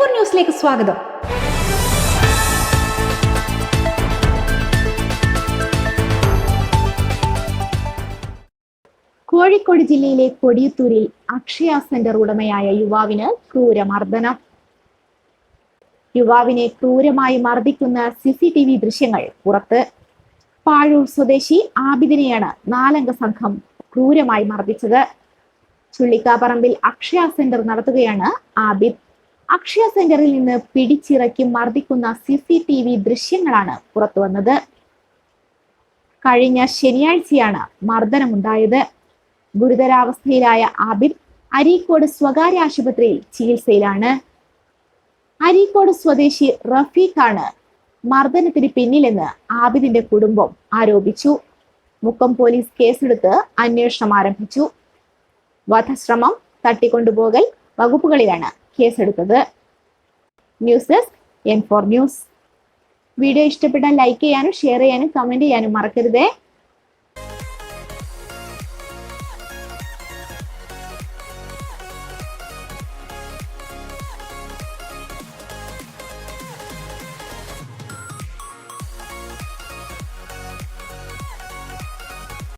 M4 ന്യൂസിലേക്ക് സ്വാഗതം. കോഴിക്കോട് ജില്ലയിലെ കൊടിയത്തൂരിൽ അക്ഷയ സെന്റർ ഉടമയായ യുവാവിന് ക്രൂരമർദ്ദനം. യുവാവിനെ ക്രൂരമായി മർദ്ദിക്കുന്ന CCTV ദൃശ്യങ്ങൾ പുറത്ത്. പാഴൂർ സ്വദേശി ആബിദിനെയാണ് 4 അംഗ സംഘം ക്രൂരമായി മർദ്ദിച്ചത്. ചുള്ളിക്കാപ്പറമ്പിൽ അക്ഷയ സെന്റർ നടത്തുകയാണ് ആബിദ്. അക്ഷയ സെന്ററിൽ നിന്ന് പിടിച്ചിറക്കി മർദ്ദിക്കുന്ന CCTV ദൃശ്യങ്ങളാണ് പുറത്തു വന്നത്. കഴിഞ്ഞ ശനിയാഴ്ചയാണ് മർദ്ദനമുണ്ടായത്. ഗുരുതരാവസ്ഥയിലായ ആബിദ് അരീക്കോട് സ്വകാര്യ ആശുപത്രിയിൽ ചികിത്സയിലാണ്. അരീക്കോട് സ്വദേശി റഫീഖാണ് മർദ്ദനത്തിന് പിന്നിലെന്ന് ആബിദിന്റെ കുടുംബം ആരോപിച്ചു. മുക്കം പോലീസ് കേസെടുത്ത് അന്വേഷണം ആരംഭിച്ചു. വധശ്രമം, തട്ടിക്കൊണ്ടുപോകൽ വകുപ്പുകളിലാണ് കേസെടുത്തത്. News desk M4 news. Video ഇഷ്ടപ്പെട്ടാൽ ലൈക്ക് ചെയ്യാനും ഷെയർ ചെയ്യാനും കമന്റ് ചെയ്യാനും മറക്കരുതേ.